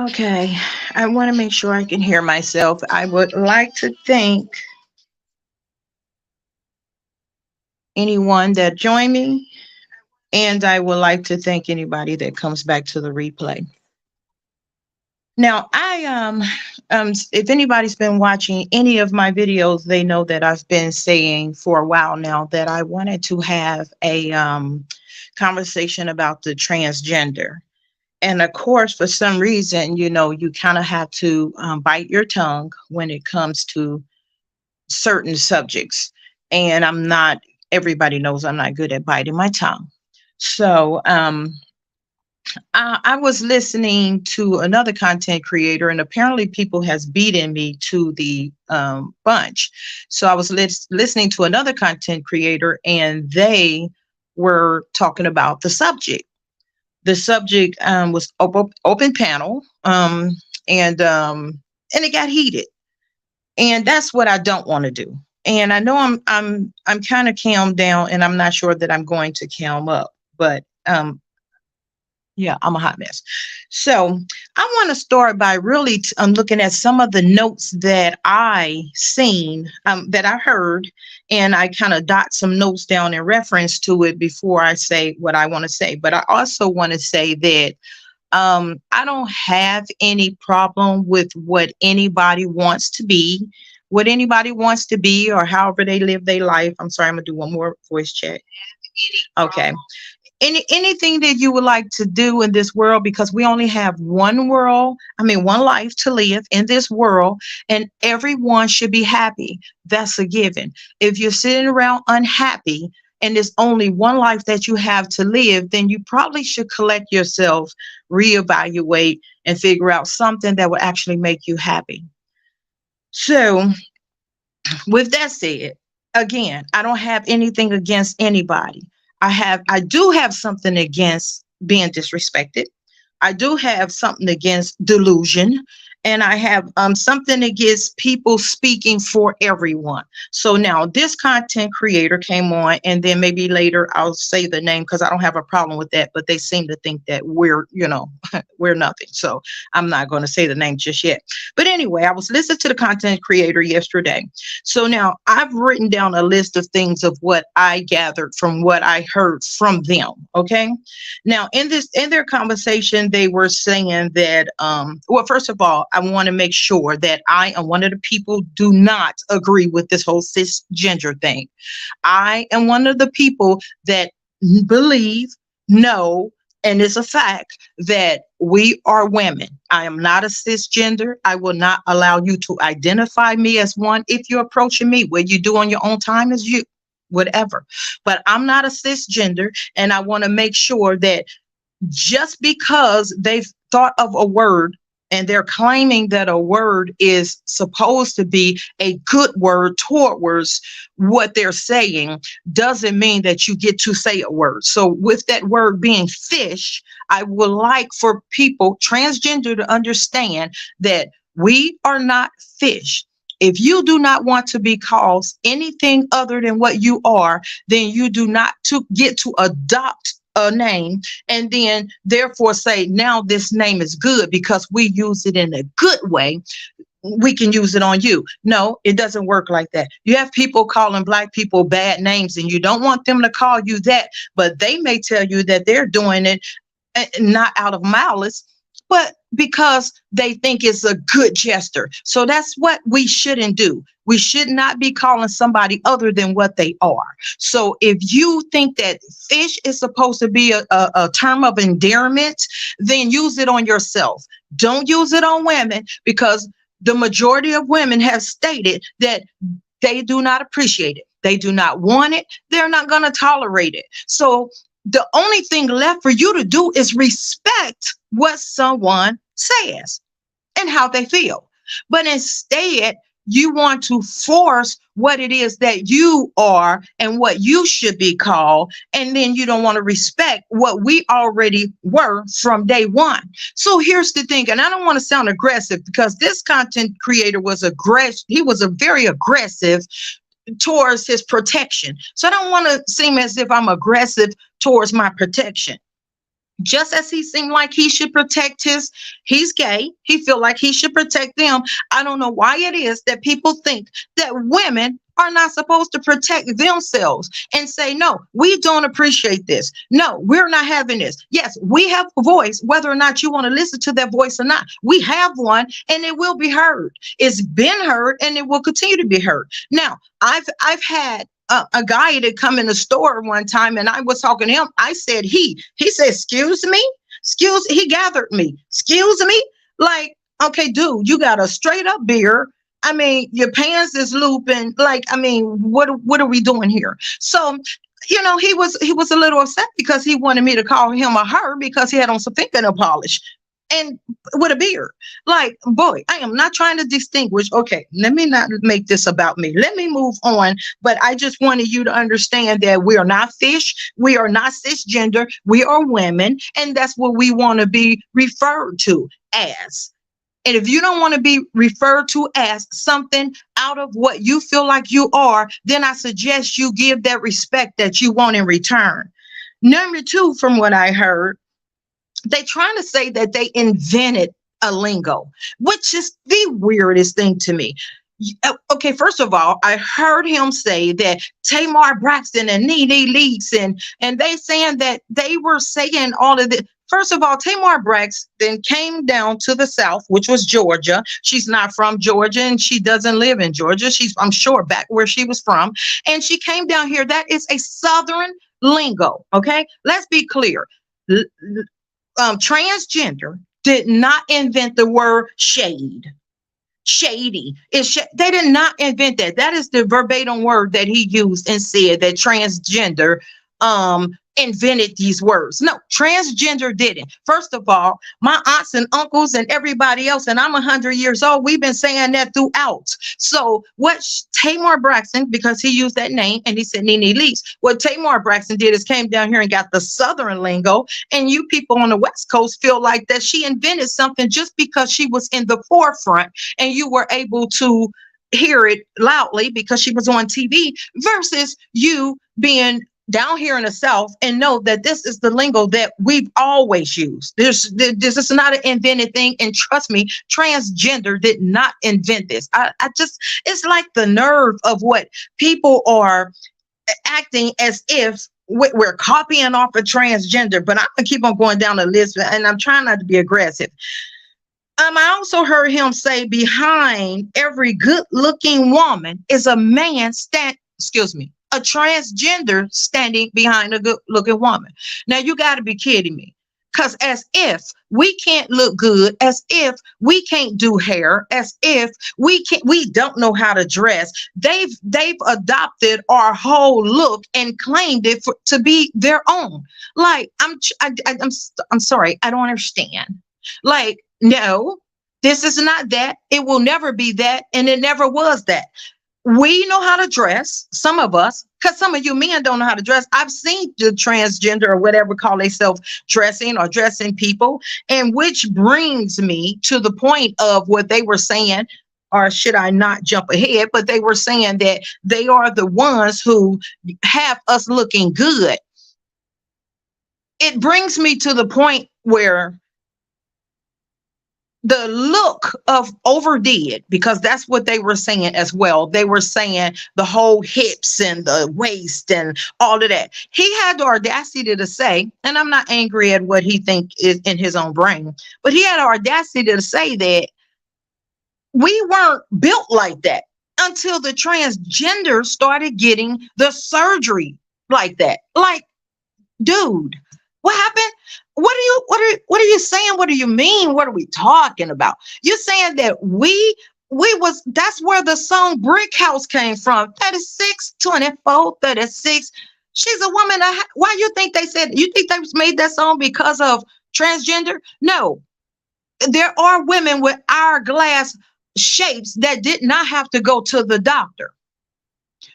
Okay, I want to make sure I can hear myself. I would like to thank anyone that joined me, and I would like to thank anybody that comes back to the replay. Now, if anybody's been watching any of my videos, they know that I've been saying for a while now that I wanted to have a conversation about the transgender. And of course, for some reason, you kind of have to bite your tongue when it comes to certain subjects. And everybody knows I'm not good at biting my tongue. So I was listening to another content creator, and apparently people has beaten me to the bunch. So I was listening to another content creator, and they were talking about the subject. The subject was open panel, and it got heated, and that's what I don't want to do. And I know I'm kind of calmed down, and I'm not sure that I'm going to calm up, but yeah, I'm a hot mess. So I want to start by really looking at some of the notes that I seen, that I heard, and I kind of dot some notes down in reference to it before I say what I want to say. But I also want to say that I don't have any problem with what anybody wants to be, or however they live their life. I'm sorry, I'm gonna do one more voice check. Okay. Anything that you would like to do in this world, because we only have one life to live in this world, and everyone should be happy. That's a given. If you're sitting around unhappy and there's only one life that you have to live, then you probably should collect yourself, reevaluate, and figure out something that will actually make you happy. So with that said, again, I don't have anything against anybody. I do have something against being disrespected. I do have something against delusion, and I have something against people speaking for everyone. So now this content creator came on, and then maybe later I'll say the name because I don't have a problem with that, but they seem to think that we're, we're nothing. So I'm not going to say the name just yet. But anyway, I was listening to the content creator yesterday. So now I've written down a list of things of what I gathered from what I heard from them. Okay. Now in their conversation, they were saying that, well, first of all, I want to make sure that I am one of the people do not agree with this whole cisgender thing. I am one of the people that believe, know, and it's a fact that we are women. I am not a cisgender. I will not allow you to identify me as one. If you're approaching me, what you do on your own time is you, whatever. But I'm not a cisgender, and I want to make sure that just because they've thought of a word and they're claiming that a word is supposed to be a good word towards what they're saying, doesn't mean that you get to say a word. So with that word being fish, I would like for people, transgender, to understand that we are not fish. If you do not want to be called anything other than what you are, then you do not get to adopt a name and then therefore say, now this name is good because we use it in a good way. We can use it on you. No, it doesn't work like that. You have people calling Black people bad names, and you don't want them to call you that, but they may tell you that they're doing it not out of malice, but because they think it's a good gesture. So that's what we shouldn't do. We should not be calling somebody other than what they are. So if you think that fish is supposed to be a term of endearment, then use it on yourself. Don't use it on women, because the majority of women have stated that they do not appreciate it. They do not want it. They're not going to tolerate it. So the only thing left for you to do is respect what someone says and how they feel. But instead, you want to force what it is that you are and what you should be called. And then you don't want to respect what we already were from day one. So here's the thing, and I don't want to sound aggressive, because this content creator was aggressive. He was very aggressive towards his protection. So I don't want to seem as if I'm aggressive towards my protection. Just as he seemed like he should protect he's gay, he feel like he should protect them. I don't know why it is that people think that women are not supposed to protect themselves and say, no, we don't appreciate this. No, we're not having this. Yes, we have a voice, whether or not you want to listen to that voice or not. We have one and it will be heard. It's been heard and it will continue to be heard. Now, I've had a guy that come in the store one time and I was talking to him. I said, he said, excuse me, he gathered me. Excuse me. Like, okay, dude, you got a straight up beard. I mean, your pants is looping. Like, I mean, what are we doing here? So, he was a little upset because he wanted me to call him a her because he had on some fingernail polish and with a beard. Like, boy, I am not trying to distinguish. Okay, let me not make this about me. Let me move on. But I just wanted you to understand that we are not fish. We are not cisgender. We are women. And that's what we want to be referred to as. And if you don't want to be referred to as something out of what you feel like you are, then I suggest you give that respect that you want in return. Number two, from what I heard, they trying to say that they invented a lingo, which is the weirdest thing to me. Okay, first of all, I heard him say that Tamar Braxton and Nene Leakes and they saying that they were saying all of this. First of all, Tamar Braxton came down to the South, which was Georgia. She's not from Georgia and she doesn't live in Georgia. She's, I'm sure, back where she was from. And she came down here. That is a Southern lingo. Okay, let's be clear. Transgender did not invent the word shady. They did not invent that. That is the verbatim word that he used and said that transgender invented these words. No, transgender didn't. First of all, my aunts and uncles and everybody else, and I'm 100 years old, we've been saying that throughout. So what Tamar Braxton, because he used that name and he said Nene Leakes, what Tamar Braxton did is came down here and got the Southern lingo, and you people on the West Coast feel like that she invented something just because she was in the forefront and you were able to hear it loudly because she was on TV versus you being down here in the South and know that this is the lingo that we've always used. This is not an invented thing. And trust me, transgender did not invent this. I just, it's like the nerve of what people are acting as if we're copying off of transgender, but I'm gonna keep on going down the list and I'm trying not to be aggressive. I also heard him say behind every good looking woman is a man a transgender standing behind a good looking woman. Now you got to be kidding me. Because as if we can't look good, as if we can't do hair, as if we don't know how to dress, they've adopted our whole look and claimed it to be their own. Like I'm sorry, I don't understand. Like, no, this is not that. It will never be that, and it never was that. We know how to dress, some of us, because some of you men don't know how to dress. I've seen the transgender or whatever call themselves dressing or dressing people, and which brings me to the point of what they were saying, or should I not jump ahead, but they were saying that they are the ones who have us looking good. It brings me to the point where the look of overdid, because that's what they were saying as well. They were saying the whole hips and the waist and all of that. He had the audacity to say, and I'm not angry at what he think is in his own brain, but he had the audacity to say that we weren't built like that until the transgender started getting the surgery like that. Like, dude, what happened? What are you saying? What do you mean? What are we talking about? You're saying that that's where the song Brick House came from. 36, 24, 36. She's a woman. Why you think they made that song because of transgender? No, there are women with hourglass shapes that did not have to go to the doctor.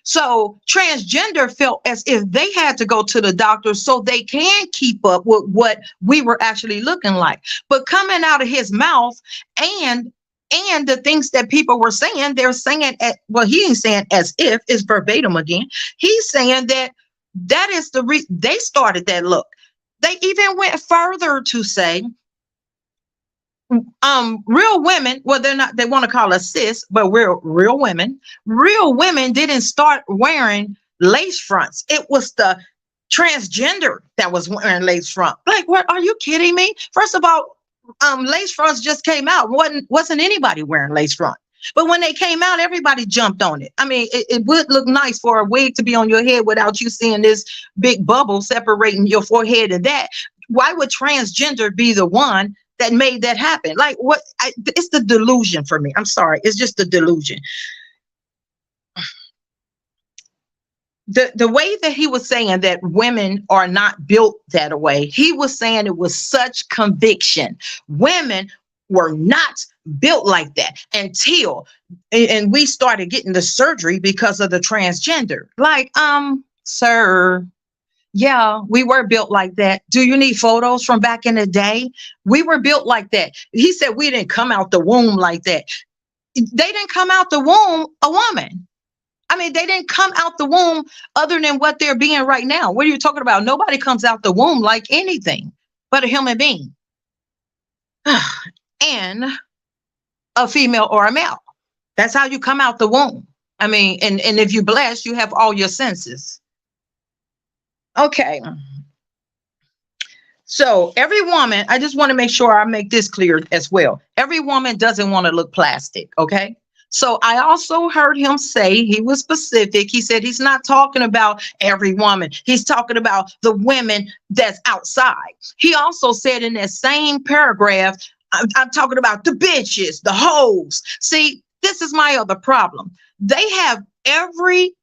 So transgender felt as if they had to go to the doctor so they can keep up with what we were actually looking like. But coming out of his mouth and the things that people were saying, they're saying he ain't saying as if, it's verbatim again. He's saying that is the reason they started that look. They even went further to say, real women, well, they're not, they want to call us cis, but we're real women. Real women didn't start wearing lace fronts. It was the transgender that was wearing lace front. Like, what, are you kidding me? First of all, lace fronts just came out. Wasn't anybody wearing lace front? But when they came out, everybody jumped on it. I mean, it would look nice for a wig to be on your head without you seeing this big bubble separating your forehead and that. Why would transgender be the one that made that happen? Like, what? It's the delusion for me. I'm sorry. It's just the delusion. The way that he was saying that women are not built that way, he was saying it was such conviction. Women were not built like that until, and we started getting the surgery because of the transgender. Like, sir, yeah, we were built like that. Do you need photos from back in the day? We were built like that. He said we didn't come out the womb like that. They didn't come out the womb a woman. I mean, they didn't come out the womb other than what they're being right now. What are you talking about? Nobody comes out the womb like anything but a human being and a female or a male. That's how you come out the womb. I mean, and if you bless, you have all your senses. Okay. So every woman, I just want to make sure I make this clear as well. Every woman doesn't want to look plastic. Okay. So I also heard him say, he was specific. He said he's not talking about every woman. He's talking about the women that's outside. He also said in that same paragraph, I'm talking about the bitches, the hoes. See, this is my other problem. They have every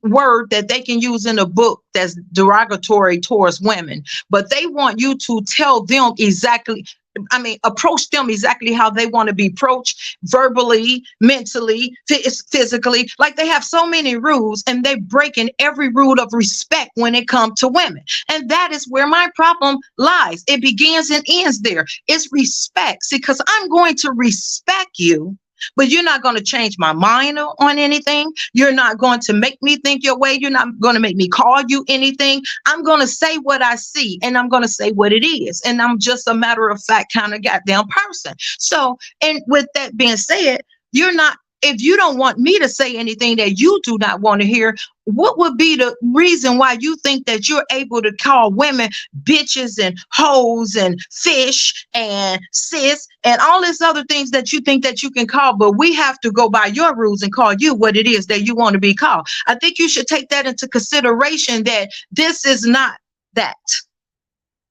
word that they can use in a book that's derogatory towards women, but they want you to tell them exactly, I mean, approach them exactly how they want to be approached, verbally, mentally, physically. Like, they have so many rules and they're breaking every rule of respect when it comes to women. And that is where my problem lies. It begins and ends there. It's respect. See, because I'm going to respect you, but you're not going to change my mind on anything. You're not going to make me think your way. You're not going to make me call you anything. I'm going to say what I see, and I'm going to say what it is. And I'm just a matter of fact kind of goddamn person. So, and with that being said, you're not, if you don't want me to say anything that you do not want to hear, what would be the reason why you think that you're able to call women bitches and hoes and fish and sis and all this other things that you think that you can call, but we have to go by your rules and call you what it is that you want to be called? I think you should take that into consideration, that this is not that.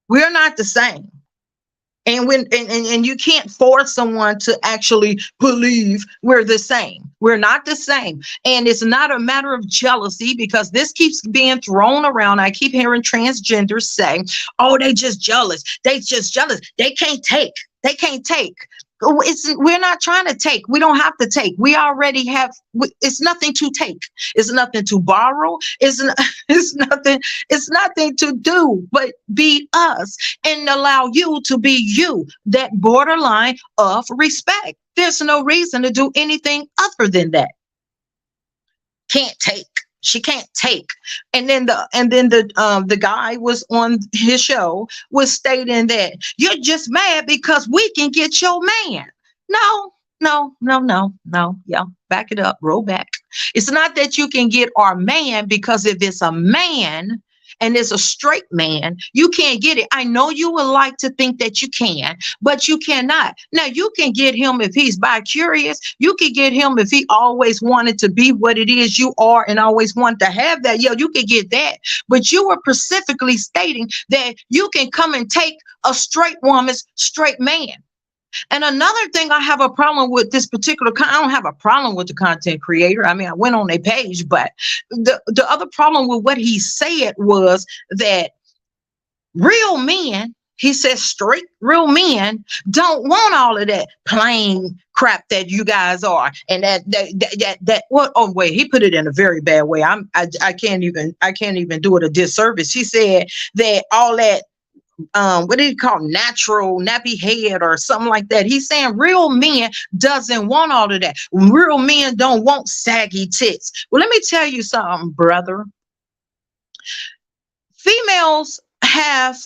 We're not the same. And when and you can't force someone to actually believe we're the same. We're not the same. And it's not a matter of jealousy, because this keeps being thrown around. I keep hearing transgenders say, oh, they just jealous. They just jealous. They can't take. They can't take. We're not trying to take. We don't have to take. We already have. It's nothing to take. It's nothing to borrow. It's nothing. It's nothing to do but be us and allow you to be you. That borderline of respect. There's no reason to do anything other than that. Can't take. She can't take. And then the guy was on his show was stating that you're just mad because we can get your man. No. Yeah, back it up, roll back. It's not that you can get our man, because if it's a man and it's a straight man, you can't get it. I know you would like to think that you can, but you cannot. Now, you can get him if he's bi-curious. You can get him if he always wanted to be what it is you are and always wanted to have that. Yeah, you can get that. But you were specifically stating that you can come and take a straight woman's straight man. And another thing, I have a problem with this particular, I don't have a problem with the content creator. I mean, I went on their page, but the other problem with what he said was that real men, he says straight real men, don't want all of that plain crap that you guys are. And that what, oh wait, he put it in a very bad way. I can't even do it a disservice. He said that all that, what did he call, natural nappy head or something like that. He's saying real men doesn't want all of that. Real men don't want saggy tits. Well, let me tell you something, brother. Females have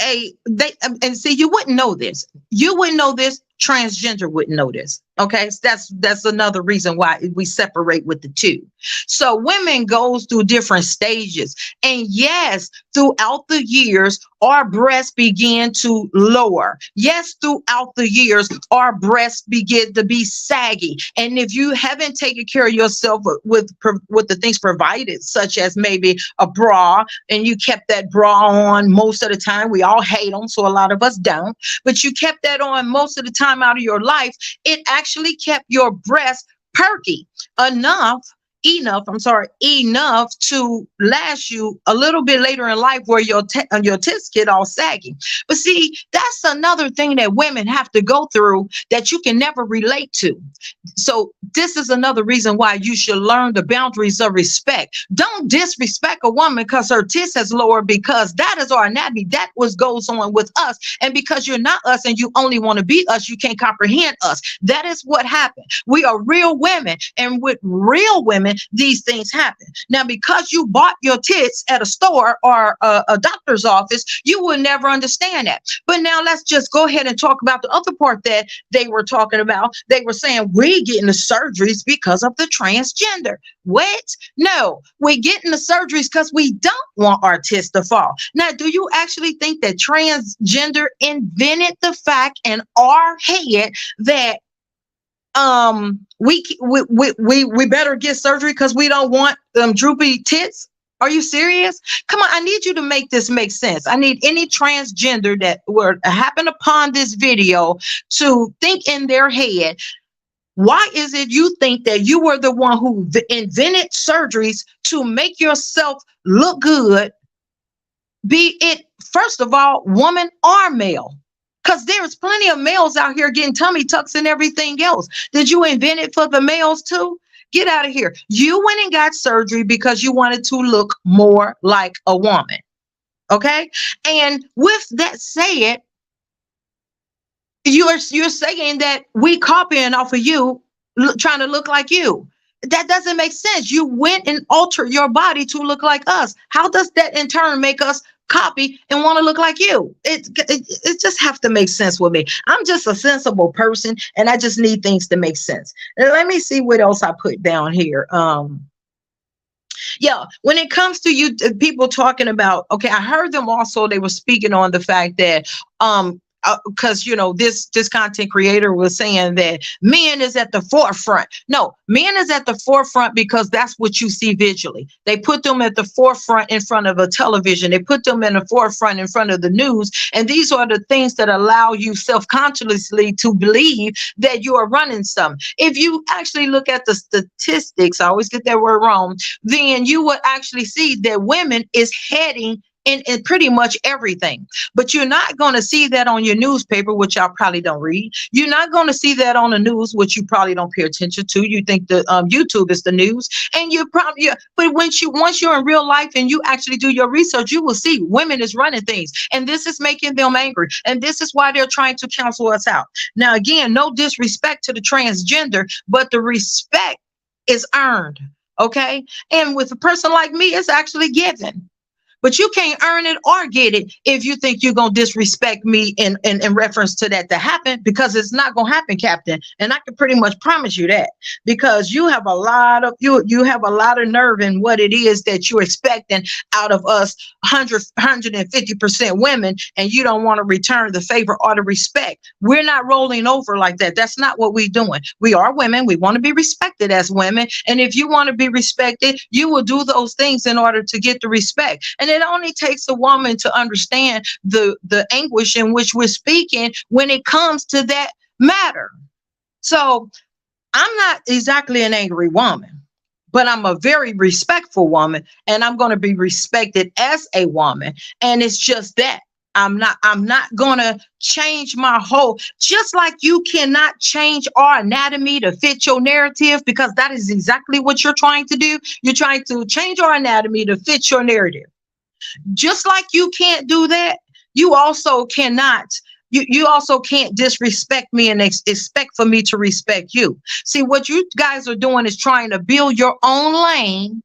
and see, you wouldn't know this. You wouldn't know this. Transgender wouldn't know this. Okay, so that's another reason why we separate with the two. So women goes through different stages, and yes, throughout the years, our breasts begin to lower. Yes, throughout the years, our breasts begin to be saggy. And if you haven't taken care of yourself with the things provided, such as maybe a bra, and you kept that bra on most of the time, we all hate them, so a lot of us don't. But you kept that on most of the time out of your life, it actually kept your breast perky enough to last you a little bit later in life, where your tits get all saggy. But see, that's another thing that women have to go through that you can never relate to. So this is another reason why you should learn the boundaries of respect. Don't disrespect a woman because her tits has lowered, because that is our anatomy. That what goes on with us. And because you're not us and you only want to be us, you can't comprehend us. That is what happened. We are real women, and with real women, these things happen. Now, because you bought your tits at a store or a doctor's office, you will never understand that. But now let's just go ahead and talk about the other part that they were talking about. They were saying we getting the surgeries because of the transgender. What? No, we're getting the surgeries because we don't want our tits to fall. Now, do you actually think that transgender invented the fact in our head that we better get surgery because we don't want droopy tits? Are you serious? Come on, I need you to make this make sense. I need any transgender that were happen upon this video to think in their head, why is it you think that you were the one who invented surgeries to make yourself look good, be it, first of all, woman or male? Because there's plenty of males out here getting tummy tucks and everything else. Did you invent it for the males too? Get out of here. You went and got surgery because you wanted to look more like a woman. Okay? And with that said, you're saying that we copying off of you, trying to look like you. That doesn't make sense. You went and altered your body to look like us. How does that in turn make us copy and want to look like you? It just have to make sense with me. I'm just a sensible person, and I just need things to make sense. And let me see what else I put down here. Yeah, when it comes to you people talking about, okay, I heard them also, they were speaking on the fact that because this content creator was saying that men is at the forefront. No, men is at the forefront because that's what you see visually. They put them at the forefront in front of a television. They put them in the forefront in front of the news. And these are the things that allow you self-consciously to believe that you are running something. If you actually look at the statistics, I always get that word wrong, then you would actually see that women is heading in pretty much everything. But you're not going to see that on your newspaper, which y'all probably don't read. You're not going to see that on the news, which you probably don't pay attention to. You think the YouTube is the news, and but once you're in real life and you actually do your research, you will see women is running things, and this is making them angry, and this is why they're trying to cancel us out. Now, again, no disrespect to the transgender, but the respect is earned. Okay, and with a person like me, it's actually given. But you can't earn it or get it if you think you're going to disrespect me in reference to that to happen, because it's not going to happen, Captain. And I can pretty much promise you that, because you have a lot of nerve in what it is that you're expecting out of us 150% women, and you don't want to return the favor or the respect. We're not rolling over like that. That's not what we're doing. We are women. We want to be respected as women. And if you want to be respected, you will do those things in order to get the respect. And it only takes a woman to understand the anguish in which we're speaking when it comes to that matter. So I'm not exactly an angry woman, but I'm a very respectful woman, and I'm going to be respected as a woman. And it's just that I'm not going to change my whole, just like you cannot change our anatomy to fit your narrative, because that is exactly what you're trying to do. You're trying to change our anatomy to fit your narrative. Just like you can't do that, you also cannot. You also can't disrespect me and expect for me to respect you. See, what you guys are doing is trying to build your own lane.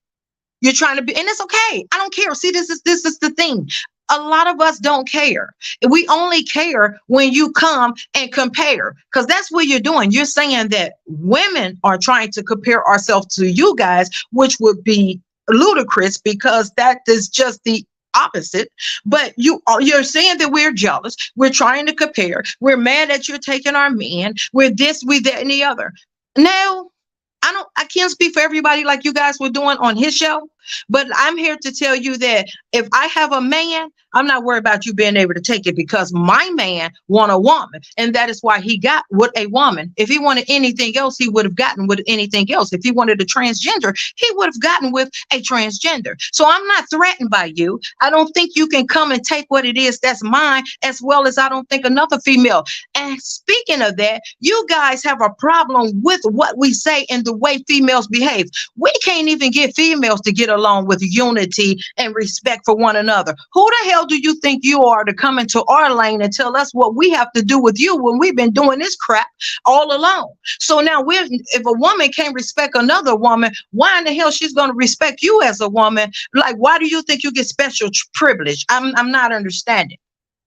You're trying to be, and it's okay. I don't care. See, this is the thing. a lot of us don't care. We only care when you come and compare, because that's what you're doing. You're saying that women are trying to compare ourselves to you guys, which would be ludicrous, because that is just the opposite. But you're saying that we're jealous, we're trying to compare, we're mad that you're taking our men, we're this, we that, and the other. No, I can't speak for everybody like you guys were doing on his show, but I'm here to tell you that if I have a man, I'm not worried about you being able to take it, because my man want a woman, and that is why he got with a woman. If he wanted anything else, he would have gotten with anything else. If he wanted a transgender, he would have gotten with a transgender. So I'm not threatened by you. I don't think you can come and take what it is that's mine, as well as I don't think another female. And speaking of that, you guys have a problem with what we say and the way females behave. We can't even get females to get along with unity and respect for one another. Who the hell do you think you are to come into our lane and tell us what we have to do with you when we've been doing this crap all along? So now if a woman can't respect another woman, why in the hell she's going to respect you as a woman? Like, why do you think you get special privilege? I'm not understanding.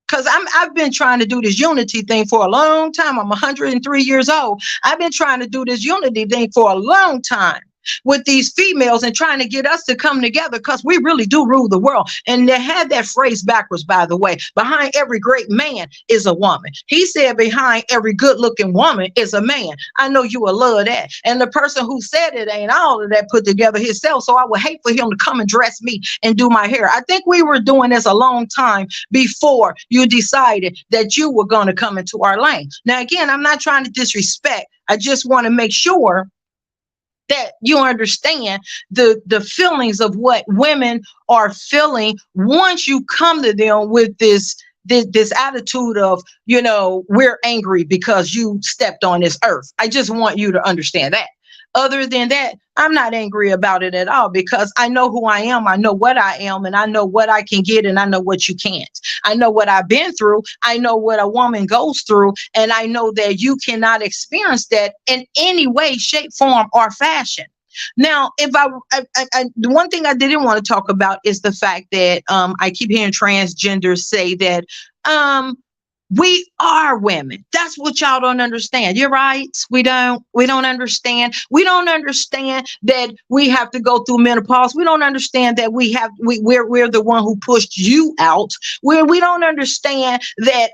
Because I've been trying to do this unity thing for a long time. I'm 103 years old. I've been trying to do this unity thing for a long time with these females and trying to get us to come together, because we really do rule the world. And they had that phrase backwards, by the way. Behind every great man is a woman. He said behind every good looking woman is a man. I know you will love that. And the person who said it ain't all of that put together himself. So I would hate for him to come and dress me and do my hair. I think we were doing this a long time before you decided that you were going to come into our lane. Now, again, I'm not trying to disrespect. I just want to make sure that you understand the feelings of what women are feeling once you come to them with this attitude of, we're angry because you stepped on this earth. I just want you to understand that. Other than that, I'm not angry about it at all, because I know who I am. I know what I am, and I know what I can get, and I know what you can't. I know what I've been through. I know what a woman goes through, and I know that you cannot experience that in any way, shape, form, or fashion. Now, if the one thing I didn't want to talk about is the fact that I keep hearing transgenders say that we are women. That's what y'all don't understand. You're right. We don't understand. We don't understand that we have to go through menopause. We don't understand that we're the one who pushed you out. We don't understand that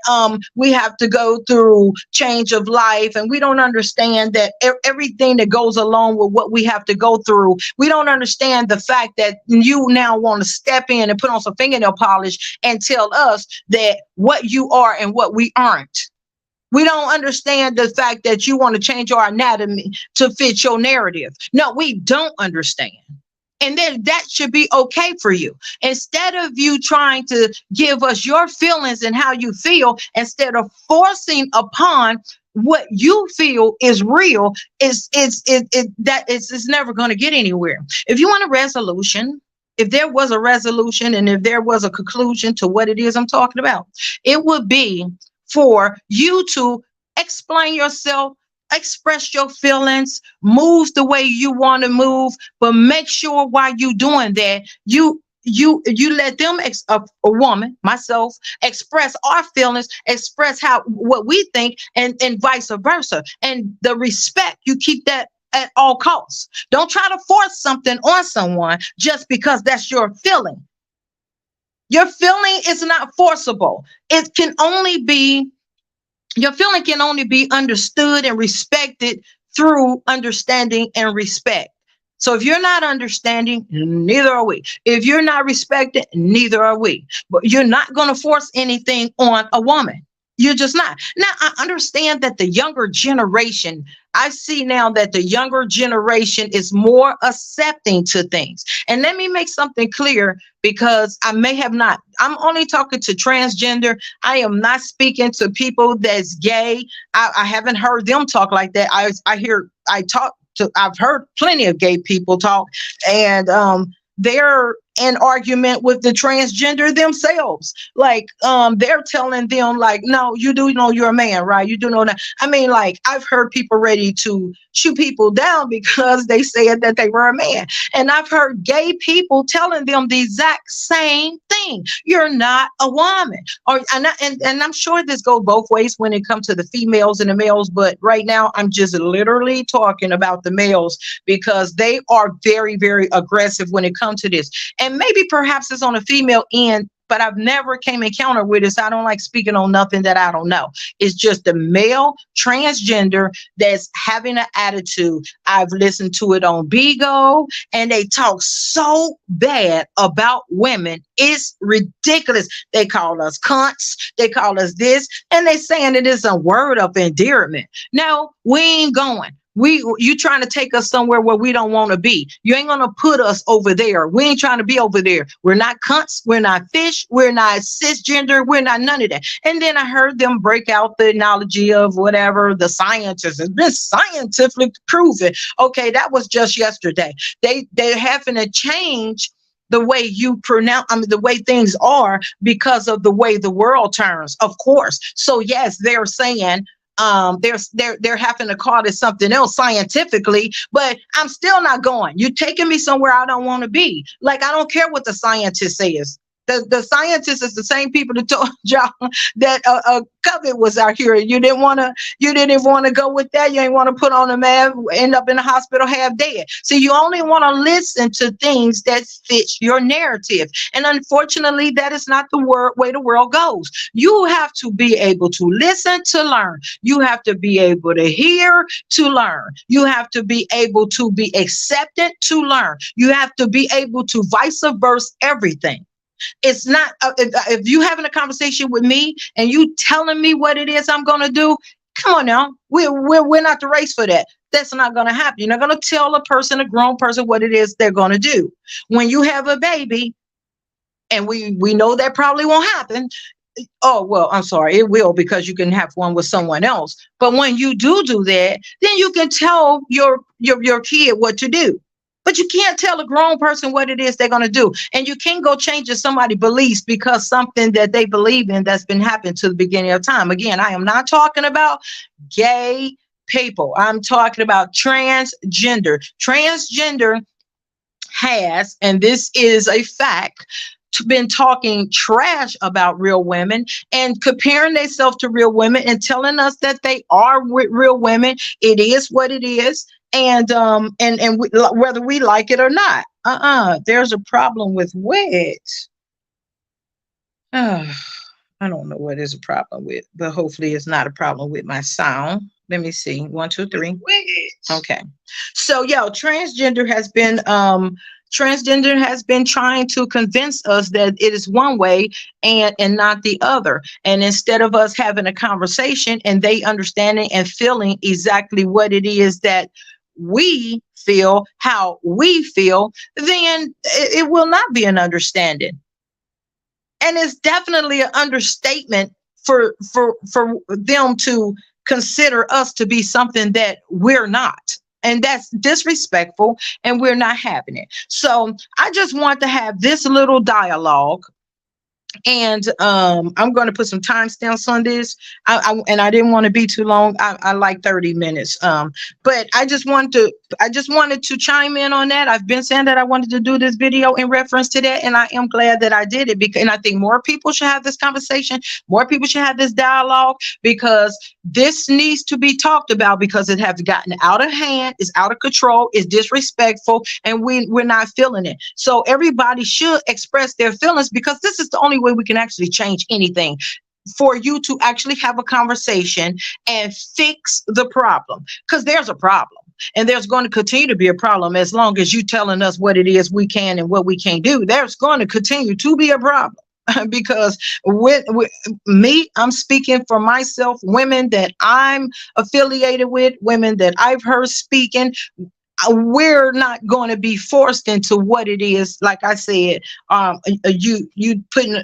we have to go through change of life, and we don't understand that everything that goes along with what we have to go through. We don't understand the fact that you now want to step in and put on some fingernail polish and tell us that what you are and what we aren't. We don't understand the fact that you want to change our anatomy to fit your narrative. No, we don't understand. And then that should be okay for you. Instead of you trying to give us your feelings and how you feel, instead of forcing upon what you feel is real, it's never going to get anywhere. If you want a resolution, if there was a resolution and if there was a conclusion to what it is I'm talking about, it would be for you to explain yourself, express your feelings, move the way you want to move, but make sure while you doing that, you let them, a woman, myself, express our feelings, express what we think, and vice versa. And the respect, you keep that at all costs. Don't try to force something on someone just because that's your feeling. Your feeling is not forcible. Your feeling can only be understood and respected through understanding and respect. So if you're not understanding, neither are we. If you're not respected, neither are we. But you're not going to force anything on a woman. You're just not. Now, I understand that the younger generation, I see now that the younger generation is more accepting to things. And let me make something clear, because I may have not. I'm only talking to transgender. I am not speaking to people that's gay. I haven't heard them talk like that. I've heard plenty of gay people talk, and they're an argument with the transgender themselves. Like, they're telling them like, no, you do know you're a man, right? You do know that. I mean, like, I've heard people ready to shoot people down because they said that they were a man. And I've heard gay people telling them the exact same thing. You're not a woman. And I'm sure this goes both ways when it comes to the females and the males, but right now I'm just literally talking about the males because they are very, very aggressive when it comes to this. And maybe perhaps it's on a female end, but I've never came encounter with this. I don't like speaking on nothing that I don't know. It's just the male transgender that's having an attitude. I've listened to it on Bigo, and they talk so bad about women. It's ridiculous. They call us cunts. They call us this, and they saying it is a word of endearment. No, we ain't going. You trying to take us somewhere where we don't want to be. You ain't gonna put us over there. We ain't trying to be over there. We're not cunts. We're not fish. We're not cisgender. We're not none of that. And then I heard them break out the analogy of whatever the scientists has been scientifically proven. Okay, that was just yesterday. They're having to change the way you pronounce, the way things are because of the way the world turns, of course. So yes, they're saying they're having to call it something else scientifically, but I'm still not going. You're taking me somewhere I don't want to be. Like, I don't care what the scientist says. The scientists is the same people that told y'all that COVID was out here. You didn't want to go with that. You ain't want to put on a mask, end up in the hospital half dead. So you only want to listen to things that fit your narrative. And unfortunately, that is not the way the world goes. You have to be able to listen to learn. You have to be able to hear to learn. You have to be able to be accepted to learn. You have to be able to vice versa everything. It's not if you having a conversation with me and you telling me what it is I'm going to do. Come on now, we're not the race for that. That's not going to happen. You're not going to tell a grown person what it is they're going to do. When you have a baby, and we know that probably won't happen. Oh, well, I'm sorry, it will, because you can have one with someone else. But when you do that, then you can tell your kid what to do. But you can't tell a grown person what it is they're going to do. And you can't go changing somebody's beliefs because something that they believe in that's been happening to the beginning of time. Again, I am not talking about gay people. I'm talking about transgender. Transgender has, and this is a fact, been talking trash about real women and comparing themselves to real women and telling us that they are real women. It is what it is. And whether we like it or not, there's a problem with what? I don't know what is a problem with, but hopefully it's not a problem with my sound. Let me see. 1, 2, 3. Okay. So transgender has been trying to convince us that it is one way and not the other. And instead of us having a conversation and they understanding and feeling exactly what it is that we feel, how we feel, then it will not be an understanding. And it's definitely an understatement for them to consider us to be something that we're not. And that's disrespectful, and we're not having it. So I just want to have this little dialogue. And I'm going to put some timestamps on this. And I didn't want to be too long. I like 30 minutes. But I just wanted to chime in on that. I've been saying that I wanted to do this video in reference to that, and I am glad that I did it, and I think more people should have this conversation. More people should have this dialogue, because this needs to be talked about, because it has gotten out of hand, it's out of control, it's disrespectful, and we're not feeling it. So everybody should express their feelings, because this is the only way we can actually change anything, for you to actually have a conversation and fix the problem, because there's a problem. And there's going to continue to be a problem as long as you telling us what it is we can and what we can't do. There's going to continue to be a problem. Because with me, I'm speaking for myself, women that I'm affiliated with, women that I've heard speaking, we're not going to be forced into what it is. Like I said, you putting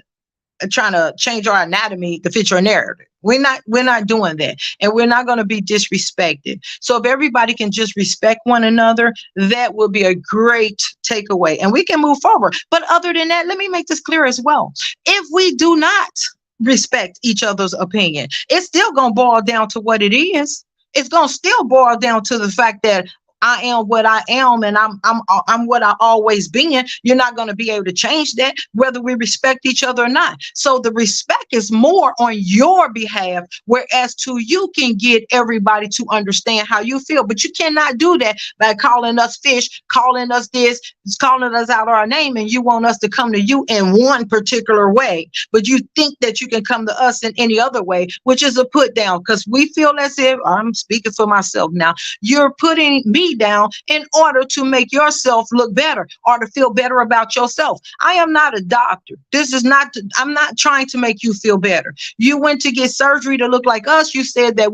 trying to change our anatomy to fit your narrative. We're not doing that. And we're not going to be disrespected. So if everybody can just respect one another, that will be a great takeaway and we can move forward. But other than that, let me make this clear as well. If we do not respect each other's opinion, it's still going to boil down to what it is. It's going to still boil down to the fact that I am what I am, and I'm what I always been. You're not going to be able to change that, whether we respect each other or not. So the respect is more on your behalf, whereas to you can get everybody to understand how you feel. But you cannot do that by calling us fish, calling us this, calling us out our name, and you want us to come to you in one particular way. But you think that you can come to us in any other way, which is a put down, because we feel as if, I'm speaking for myself now, you're putting me down in order to make yourself look better or to feel better about yourself. I am not a doctor. I'm not trying to make you feel better. You went to get surgery to look like us. You said that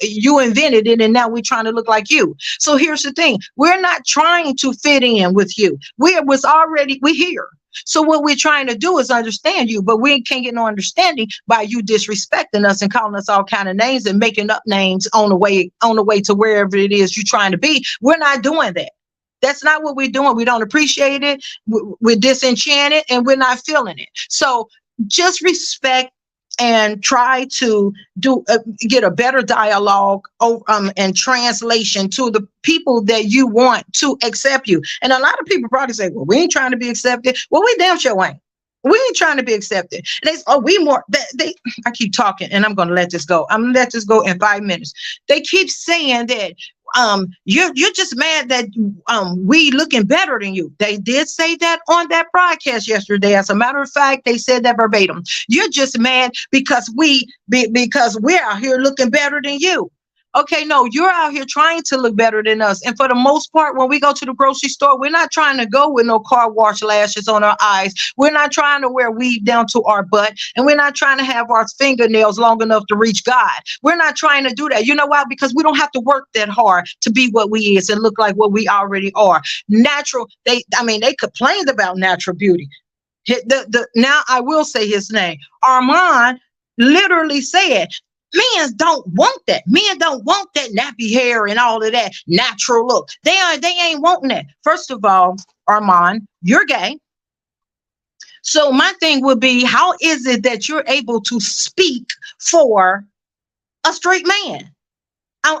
you invented it and now we're trying to look like you. So here's the thing. We're not trying to fit in with you. We're here. So what we're trying to do is understand you, but we can't get no understanding by you disrespecting us and calling us all kind of names and making up names on the way to wherever it is you're trying to be. We're not doing that. That's not what we're doing. We don't appreciate it. We're disenchanted and we're not feeling it. So just respect and try to get a better dialogue and translation to the people that you want to accept you. And a lot of people probably say, well, we ain't trying to be accepted. Well, we damn sure ain't. We ain't trying to be accepted. And they say, oh, I keep talking and I'm going to let this go. I'm going to let this go in 5 minutes. They keep saying that you're just mad that we looking better than you. They did say that on that broadcast yesterday. As a matter of fact, they said that verbatim. You're just mad because we're out here looking better than you. Okay, no, you're out here trying to look better than us. And for the most part, when we go to the grocery store, we're not trying to go with no car wash lashes on our eyes. We're not trying to wear weave down to our butt. And we're not trying to have our fingernails long enough to reach God. We're not trying to do that. You know why? Because we don't have to work that hard to be what we is and look like what we already are. Natural, they complained about natural beauty. Now I will say his name. Armon literally said, men don't want that. Men don't want that nappy hair and all of that natural look. They ain't wanting that. First of all, Armon, you're gay. So my thing would be, how is it that you're able to speak for a straight man?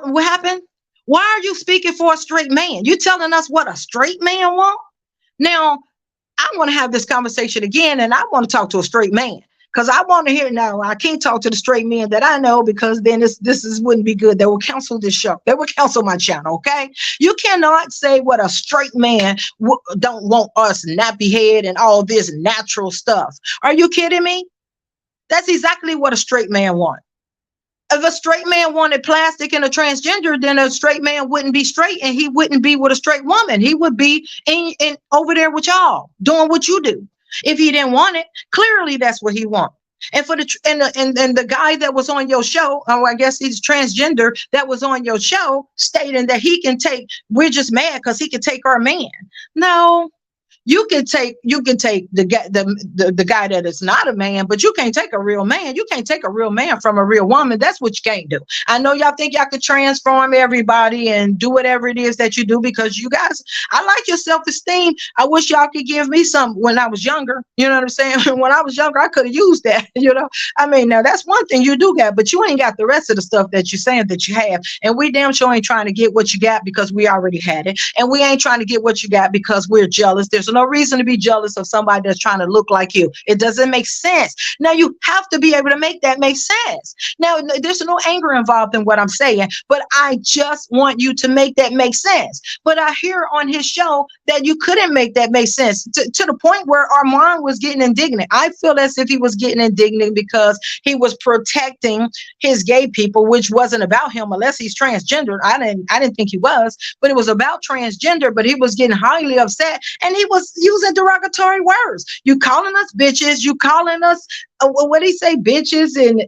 What happened? Why are you speaking for a straight man? You telling us what a straight man want? Now, I want to have this conversation again, and I want to talk to a straight man. Because I want to hear now. I can't talk to the straight men that I know, because then this wouldn't be good. They will cancel this show. They will cancel my channel. Okay, you cannot say what a straight man don't want us nappy head and all this natural stuff. Are you kidding me? That's exactly what a straight man wants. If a straight man wanted plastic and a transgender, then a straight man wouldn't be straight and he wouldn't be with a straight woman. He would be in over there with y'all doing what you do. If he didn't want it, clearly that's what he wants. And for the guy that was on your show, I guess he's transgender, that was on your show stating that we're just mad because he can take our man. No. You can take the guy that is not a man, but you can't take a real man. You can't take a real man from a real woman. That's what you can't do. I know y'all think y'all could transform everybody and do whatever it is that you do, because you guys, I like your self-esteem. I wish y'all could give me some when I was younger. You know what I'm saying? When I was younger, I could have used that. You know, I mean, now that's one thing you do got, but you ain't got the rest of the stuff that you're saying that you have. And we damn sure ain't trying to get what you got because we already had it. And we ain't trying to get what you got because we're jealous. There's no reason to be jealous of somebody that's trying to look like you. It doesn't make sense. Now you have to be able to make that make sense. Now there's no anger involved in what I'm saying, but I just want you to make that make sense. But I hear on his show that you couldn't make that make sense to the point where Armon was getting indignant. I feel as if he was getting indignant because he was protecting his gay people, which wasn't about him unless he's transgender. I didn't think he was, but it was about transgender. But he was getting highly upset and he was using derogatory words. You calling us bitches, you calling us what did he say, bitches, and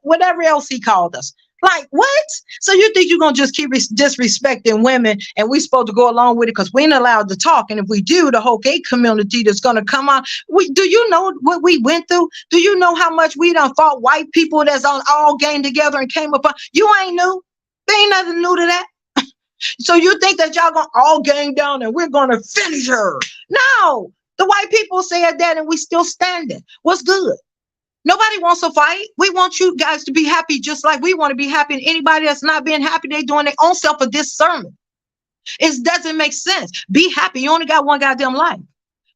whatever else he called us. Like, what? So you think you're going to just keep disrespecting women and we supposed to go along with it because we ain't allowed to talk? And if we do, the whole gay community that's going to come out. Do you know what we went through? Do you know how much we done fought white people that's on all gang together and came up? You ain't new. There ain't nothing new to that. So you think that y'all going to all gang down and we're going to finish her? No. The white people said that and we still standing. What's good? Nobody wants to fight. We want you guys to be happy just like we want to be happy. And anybody that's not being happy, they doing their own self a disservice. It doesn't make sense. Be happy. You only got one goddamn life.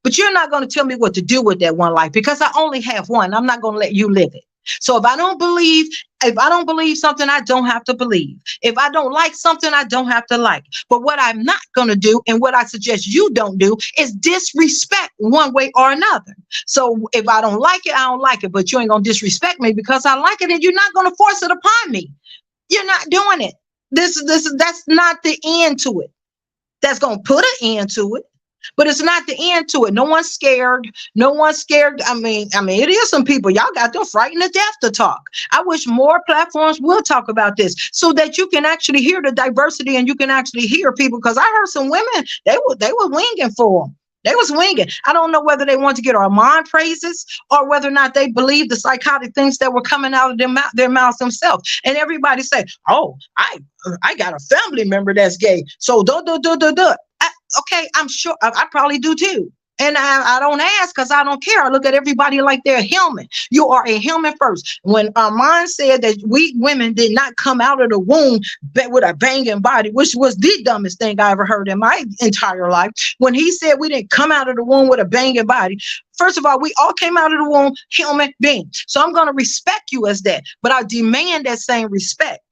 But you're not going to tell me what to do with that one life because I only have one. I'm not going to let you live it. So if I don't believe something, I don't have to believe. If I don't like something, I don't have to like. But what I'm not going to do and what I suggest you don't do is disrespect one way or another. So if I don't like it, I don't like it. But you ain't going to disrespect me because I like it and you're not going to force it upon me. You're not doing it. That's not the end to it. That's going to put an end to it. But it's not the end to it. No one's scared. No one's scared. I mean, it is some people. Y'all got them frightened to death to talk. I wish more platforms will talk about this so that you can actually hear the diversity and you can actually hear people. Because I heard some women, they were winging for them. They was winging. I don't know whether they want to get Armon praises or whether or not they believe the psychotic things that were coming out of their mouths themselves. And everybody say, "Oh, I got a family member that's gay, so do." Okay, I'm sure I probably do too. And I don't ask because I don't care. I look at everybody like they're a human. You are a human first. When Armon said that we women did not come out of the womb with a banging body, which was the dumbest thing I ever heard in my entire life. When he said we didn't come out of the womb with a banging body, first of all, we all came out of the womb human beings. So I'm going to respect you as that, but I demand that same respect.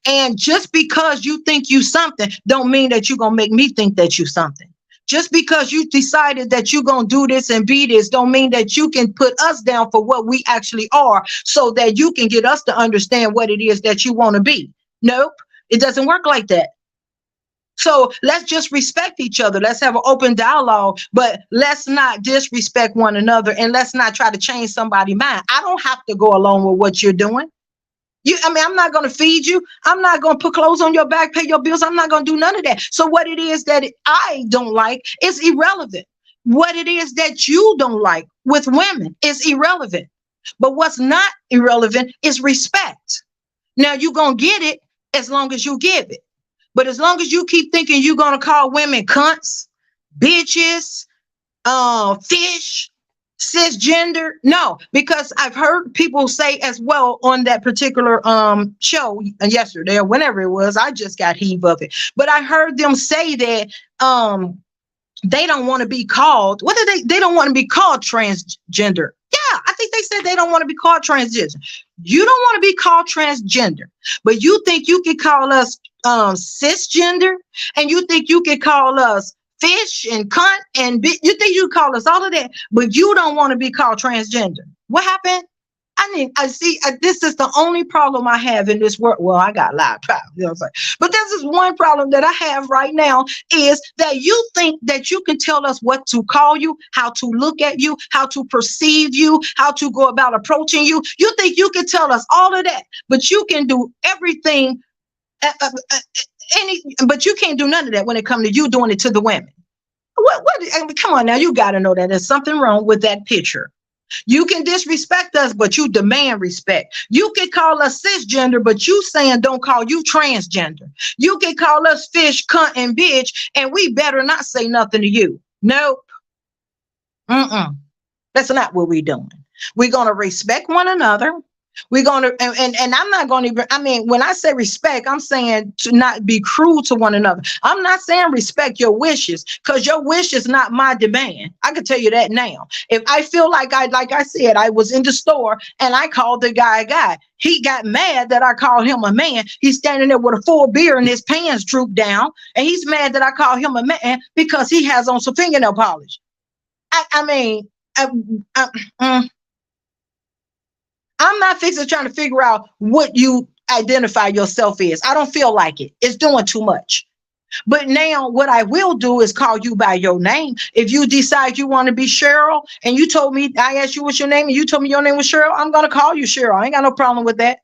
And just because you think you something don't mean that you're going to make me think that you something. Just because you decided that you're going to do this and be this don't mean that you can put us down for what we actually are so that you can get us to understand what it is that you want to be. Nope, it doesn't work like that. So let's just respect each other. Let's have an open dialogue, but let's not disrespect one another and let's not try to change somebody's mind. I don't have to go along with what you're doing. I'm not going to feed you. I'm not going to put clothes on your back, pay your bills. I'm not going to do none of that. So what it is that I don't like is irrelevant. What it is that you don't like with women is irrelevant. But what's not irrelevant is respect. Now you're going to get it as long as you give it. But as long as you keep thinking you're going to call women cunts, bitches, fish, cisgender, no, because I've heard people say as well on that particular show yesterday or whenever it was, I just got heave of it. But I heard them say that they don't want to be called, what did they don't want to be called transgender. Yeah, I think they said they don't want to be called transgender. You don't want to be called transgender, but you think you can call us cisgender, and you think you can call us fish and cunt and you think you call us all of that, but you don't want to be called transgender. What happened? This is the only problem I have in this world. Well, I got a lot of problems, you know what I'm saying? But this is one problem that I have right now is that you think that you can tell us what to call you, how to look at you, how to perceive you, how to go about approaching you. You think you can tell us all of that, but you can do everything, but you can't do none of that when it comes to you doing it to the women. Come on now, you got to know that there's something wrong with that picture. You can disrespect us, but you demand respect. You can call us cisgender, but you saying don't call you transgender. You can call us fish, cunt, and bitch, and we better not say nothing to you. Nope. That's not what we're doing. We're going to respect one another. We're going to, and I'm not going to even, when I say respect, I'm saying to not be cruel to one another. I'm not saying respect your wishes, because your wish is not my demand. I can tell you that now. If I feel like I said, I was in the store and I called the guy a guy. He got mad that I called him a man. He's standing there with a full beard and his pants drooped down. And he's mad that I called him a man because he has on some fingernail polish. I'm not trying to figure out what you identify yourself as. I don't feel like it. It's doing too much. But now what I will do is call you by your name. If you decide you want to be Cheryl and you told me, I asked you what's your name and you told me your name was Cheryl, I'm going to call you Cheryl. I ain't got no problem with that.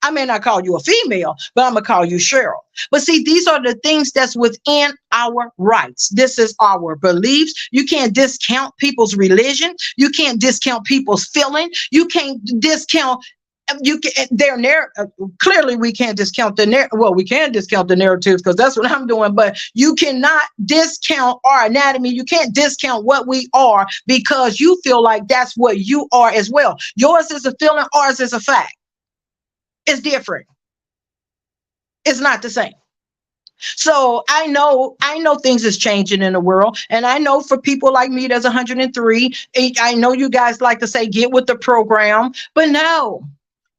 I may not call you a female, but I'm going to call you Cheryl. But see, these are the things that's within our rights. This is our beliefs. You can't discount people's religion. You can't discount people's feeling. You can't discount their narrative. Clearly we can't discount we can discount the narratives, because that's what I'm doing, but you cannot discount our anatomy. You can't discount what we are, because you feel like that's what you are as well. Yours is a feeling, ours is a fact. It's different. It's not the same. So I know things is changing in the world, and I know for people like me that's 103, I know you guys like to say get with the program, but no.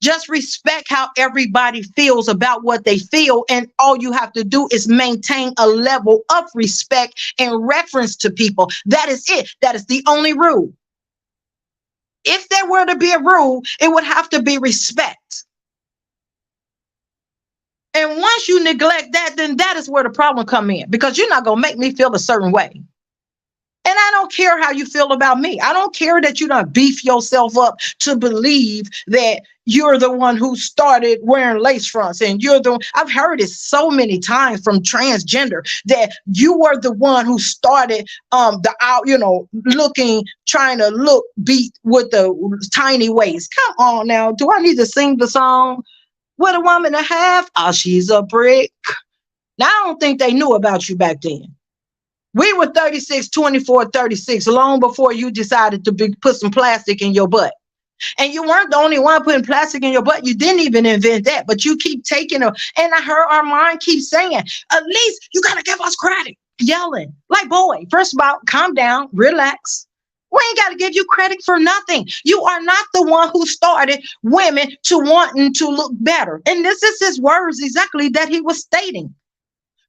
Just respect how everybody feels about what they feel, and all you have to do is maintain a level of respect and reference to people. That is it. That is the only rule. If there were to be a rule, it would have to be respect. And once you neglect that, then that is where the problem come in, because you're not going to make me feel a certain way. And I don't care how you feel about me. I don't care that you don't beef yourself up to believe that you're the one who started wearing lace fronts, and you're the one. I've heard it so many times from transgender that you were the one who started trying to look beat with the tiny waist. Come on now. Do I need to sing the song? What a woman to have? Oh, she's a brick. Now, I don't think they knew about you back then. We were 36, 24, 36, long before you decided to put some plastic in your butt. And you weren't the only one putting plastic in your butt. You didn't even invent that, but you keep taking them. And I heard Armon keep saying, at least you got to give us credit. Yelling like, boy, first of all, calm down, relax. We ain't got to give you credit for nothing. You are not the one who started women to wanting to look better. And this is his words exactly that he was stating.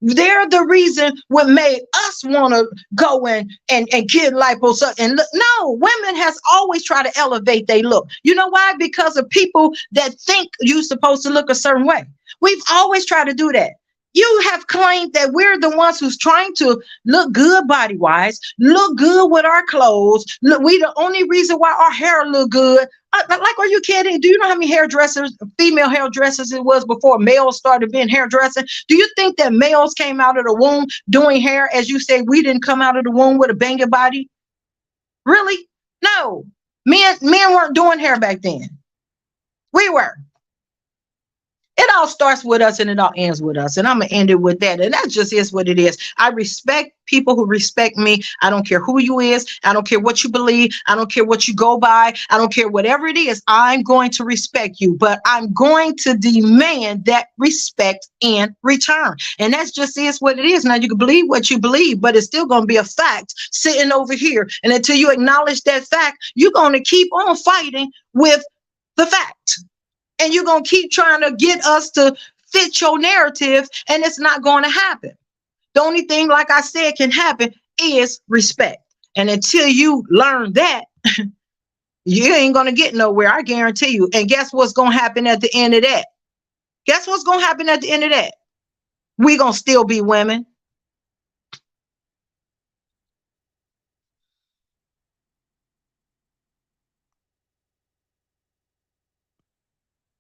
They're the reason what made us want to go and get liposuction and look. No, women has always tried to elevate their look. You know why? Because of people that think you're supposed to look a certain way. We've always tried to do that. You have claimed that we're the ones who's trying to look good body-wise, look good with our clothes. Look, we the only reason why our hair look good. Like, are you kidding? Do you know how many hairdressers, female hairdressers it was before males started being hairdressing? Do you think that males came out of the womb doing hair? As you say, we didn't come out of the womb with a banging body. Really? No. Men weren't doing hair back then. We were. It all starts with us and it all ends with us. And I'm going to end it with that. And that just is what it is. I respect people who respect me. I don't care who you is. I don't care what you believe. I don't care what you go by. I don't care whatever it is. I'm going to respect you, but I'm going to demand that respect in return. And that's just is what it is. Now you can believe what you believe, but it's still going to be a fact sitting over here. And until you acknowledge that fact, you're going to keep on fighting with the fact. And you're going to keep trying to get us to fit your narrative, and it's not going to happen. The only thing, like I said, can happen is respect. And until you learn that, you ain't going to get nowhere, I guarantee you. And guess what's going to happen at the end of that? Guess what's going to happen at the end of that? We're going to still be women.